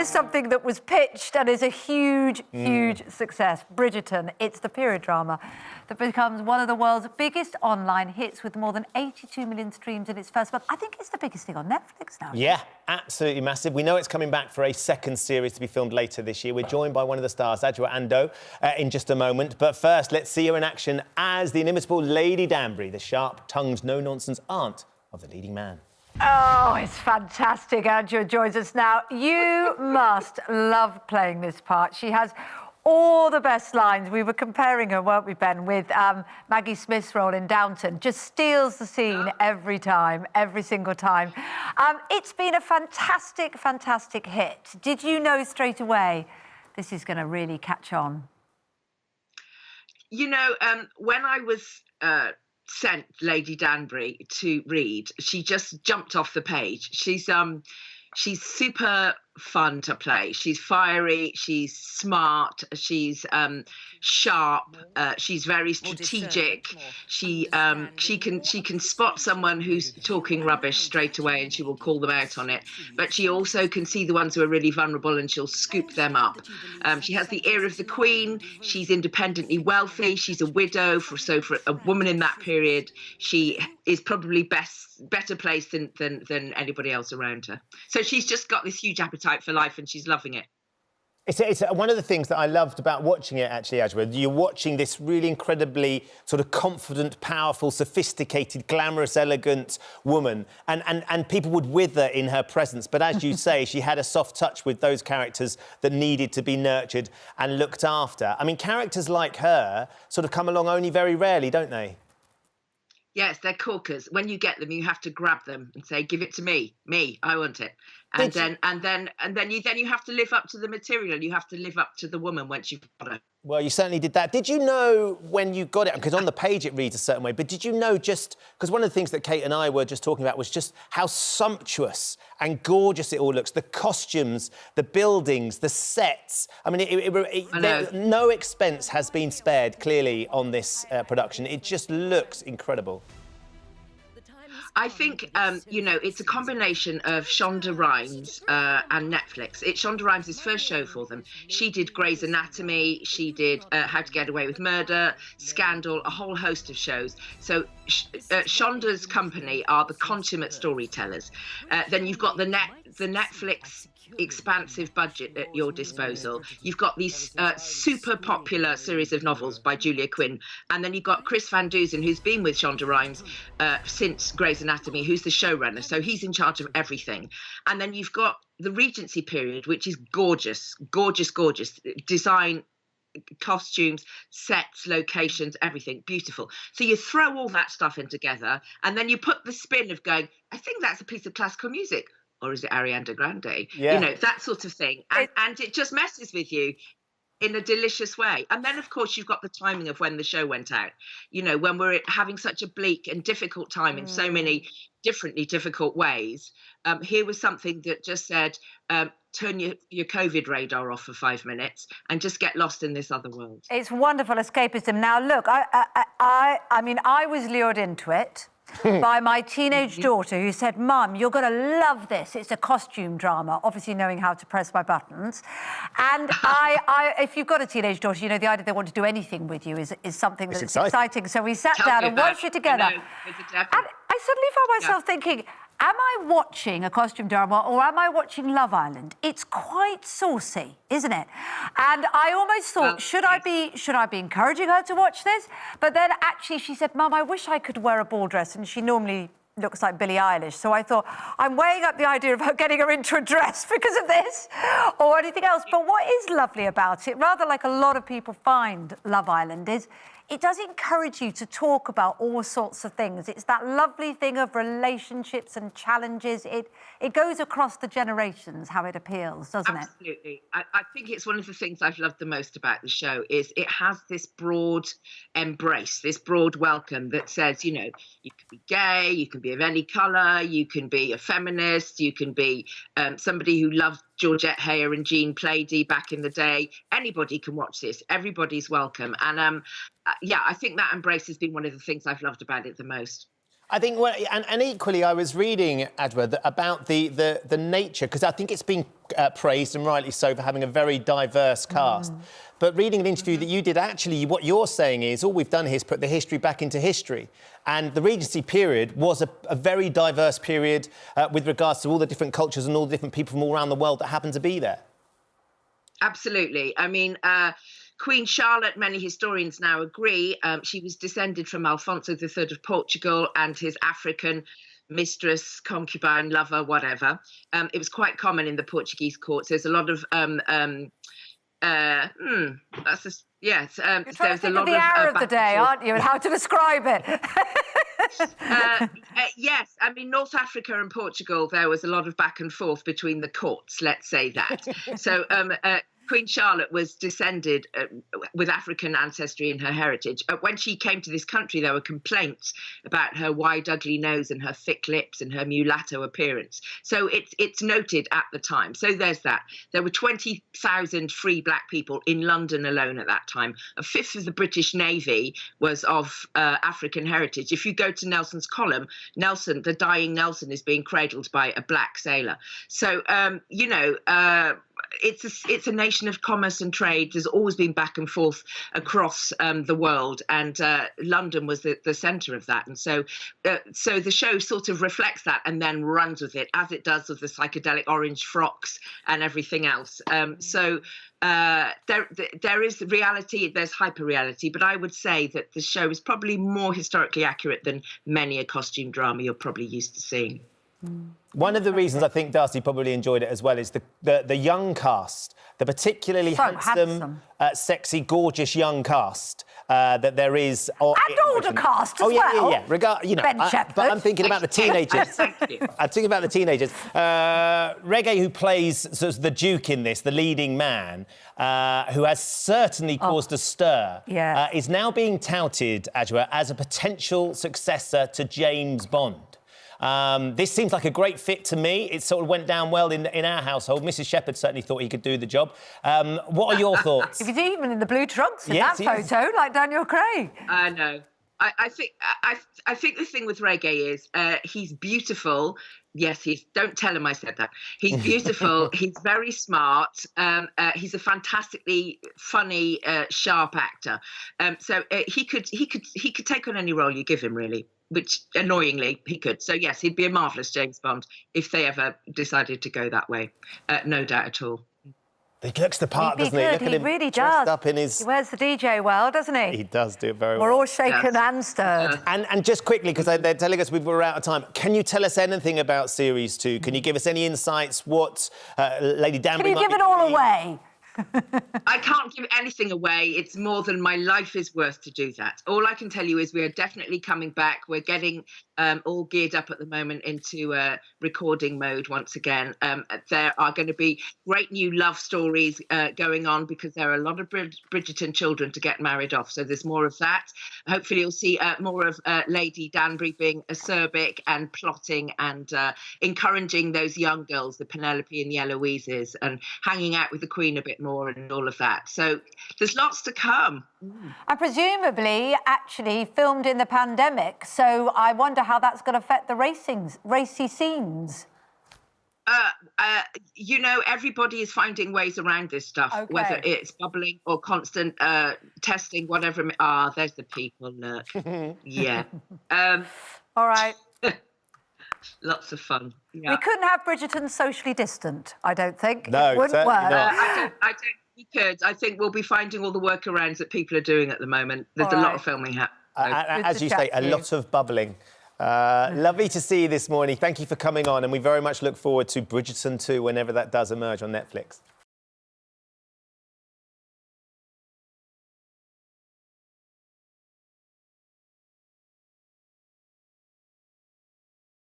something that was pitched and is a huge, huge success. Bridgerton. It's the period drama that becomes one of the world's biggest online hits with more than 82 million streams in its first month. I think it's the biggest thing on Netflix now. Yeah, absolutely massive. We know it's coming back for a second series to be filmed later this year. We're joined by one of the stars, Adjoa Andoh, in just a moment. But first, let's see her in action as the inimitable Lady Danbury, the sharp-tongued, no-nonsense aunt of the leading man. Oh, it's fantastic. Adjoa joins us now. You must love playing this part. She has all the best lines. We were comparing her, weren't we, Ben, with Maggie Smith's role in Downton. Just steals the scene every time, every single time. It's been a fantastic, fantastic hit. Did you know straight away this is going to really catch on? You know, when I was sent Lady Danbury to Reid, she just jumped off the page. She's super fun to play. She's fiery, she's smart, she's sharp, she's very strategic. She can spot someone who's talking rubbish straight away and she will call them out on it. But she also can see the ones who are really vulnerable and she'll scoop them up. She has the ear of the Queen. She's independently wealthy. She's a widow. So for a woman in that period, she is probably better placed than anybody else around her. So she's just got this huge appetite for life and she's loving it. It's one of the things that I loved about watching it, actually, Adjoa. You're watching this really incredibly sort of confident, powerful, sophisticated, glamorous, elegant woman, and people would wither in her presence. But as you say, she had a soft touch with those characters that needed to be nurtured and looked after. I mean, characters like her sort of come along only very rarely, don't they? Yes, they're corkers. When you get them, you have to grab them and say, "Give it to me, I want it." And then you have to live up to the material. You have to live up to the woman once you've got her. Well, you certainly did that. Did you know when you got it? Because on the page it reads a certain way, but did you know just... Because one of the things that Kate and I were just talking about was just how sumptuous and gorgeous it all looks. The costumes, the buildings, the sets. I mean, no expense has been spared, clearly, on this production. It just looks incredible. I think, you know, it's a combination of Shonda Rhimes and Netflix. It's Shonda Rhimes' first show for them. She did Grey's Anatomy, she did How to Get Away with Murder, Scandal, a whole host of shows. So Shonda's company are the consummate storytellers. Then you've got the Netflix expansive budget at your disposal. You've got these super popular series of novels by Julia Quinn, and then you've got Chris Van Dusen, who's been with Shonda Rhimes since Grey's Anatomy, who's the showrunner, so he's in charge of everything. And then you've got the Regency period, which is gorgeous, gorgeous, gorgeous design, costumes, sets, locations, everything beautiful. So you throw all that stuff in together, and then you put the spin of going, I think that's a piece of classical music. Or is it Ariana Grande? Yeah. You know, that sort of thing. And it just messes with you in a delicious way. And then, of course, you've got the timing of when the show went out. You know, when we're having such a bleak and difficult time in so many differently difficult ways, here was something that just said, turn your COVID radar off for 5 minutes and just get lost in this other world. It's wonderful escapism. Now, look, I mean, I was lured into it by my teenage daughter, who said, "Mum, you're going to love this. It's a costume drama," obviously knowing how to press my buttons. And if you've got a teenage daughter, you know, the idea they want to do anything with you is something that's exciting. So we sat down and watched it together. And I suddenly found myself thinking, am I watching a costume drama or am I watching Love Island? It's quite saucy, isn't it? And I almost thought, should I be encouraging her to watch this? But then actually she said, "Mum, I wish I could wear a ball dress," and she normally looks like Billie Eilish. So I thought, I'm weighing up the idea of her getting her into a dress because of this or anything else. But what is lovely about it, rather like a lot of people find Love Island, is it does encourage you to talk about all sorts of things. It's that lovely thing of relationships and challenges. It goes across the generations, how it appeals, doesn't it? Absolutely. I think it's one of the things I've loved the most about the show is it has this broad embrace, this broad welcome that says, you know, you can be gay, you can be of any colour, you can be a feminist, you can be somebody who loved Georgette Heyer and Jean Plaidy back in the day. Anybody can watch this. Everybody's welcome. And yeah, I think that embrace has been one of the things I've loved about it the most. I think, well, and equally, I was reading, Adjoa, about the nature, because I think it's been praised, and rightly so, for having a very diverse cast. But reading an interview that you did, actually, what you're saying is all we've done here is put the history back into history. And the Regency period was a very diverse period with regards to all the different cultures and all the different people from all around the world that happened to be there. Absolutely. I mean, Queen Charlotte, many historians now agree, she was descended from Alfonso III of Portugal and his African mistress, concubine, lover, whatever. It was quite common in the Portuguese courts. There's a lot of that's just, yes. You're trying to think of the hour of the day, aren't you, and how to describe it? Yes, I mean, North Africa and Portugal, there was a lot of back and forth between the courts, let's say that. So Queen Charlotte was descended with African ancestry in her heritage. When she came to this country, there were complaints about her wide, ugly nose and her thick lips and her mulatto appearance. So it's noted at the time. So there's that. There were 20,000 free black people in London alone at that time. A fifth of the British Navy was of African heritage. If you go to Nelson's column, Nelson, the dying Nelson, is being cradled by a black sailor. So, you know, it's a nation of commerce and trade. There's always been back and forth across the world, and London was the centre of that. And so the show sort of reflects that and then runs with it, as it does with the psychedelic orange frocks and everything else. So there is reality, there's hyper reality, but I would say that the show is probably more historically accurate than many a costume drama you're probably used to seeing. One of the reasons I think Darcy probably enjoyed it as well is the young cast, the particularly handsome. Sexy, gorgeous young cast that there is. And older cast as well. Yeah. You know, but I'm thinking about the teenagers. Thank you. I'm thinking about the teenagers. Regé, who plays sort of the Duke in this, the leading man, who has certainly caused a stir, is now being touted, Adjoa, as a potential successor to James Bond. This seems like a great fit to me. It sort of went down well in our household. Mrs. Shepherd certainly thought he could do the job. What are your thoughts? He's even in the blue trunks in that photo, like Daniel Craig. I know. I think the thing with Regé is he's beautiful. Yes, don't tell him I said that. He's beautiful. He's very smart. He's a fantastically funny, sharp actor. So he could take on any role you give him, really. Which, annoyingly, he could. So, yes, he'd be a marvellous James Bond if they ever decided to go that way. No doubt at all. He looks the part, doesn't he? Look at him really dressed does. Up in his... He wears the DJ well, doesn't he? He does do it very well. We're all shaken and stirred. And just quickly, because they're telling us we're out of time, can you tell us anything about Series 2? Can you give us any insights? What Lady Danbury Can you give it all away? I can't give anything away. It's more than my life is worth to do that. All I can tell you is we are definitely coming back. We're getting all geared up at the moment into recording mode once again. There are going to be great new love stories going on because there are a lot of Bridgerton children to get married off. So there's more of that. Hopefully you'll see more of Lady Danbury being acerbic and plotting and encouraging those young girls, the Penelope and the Eloises, and hanging out with the Queen a bit more and all of that. So there's lots to come. And presumably actually filmed in the pandemic, so I wonder how that's going to affect the racy scenes. You know, everybody is finding ways around this stuff, whether it's bubbling or constant testing, whatever. There's the people, look. Yeah. All right. Lots of fun. Yeah. We couldn't have Bridgerton socially distant, I don't think. No, it wouldn't work. I don't think we could. I think we'll be finding all the workarounds that people are doing at the moment. There's a lot of filming happening. As you say, a lot of bubbling. Lovely to see you this morning. Thank you for coming on, and we very much look forward to Bridgerton 2 whenever that does emerge on Netflix.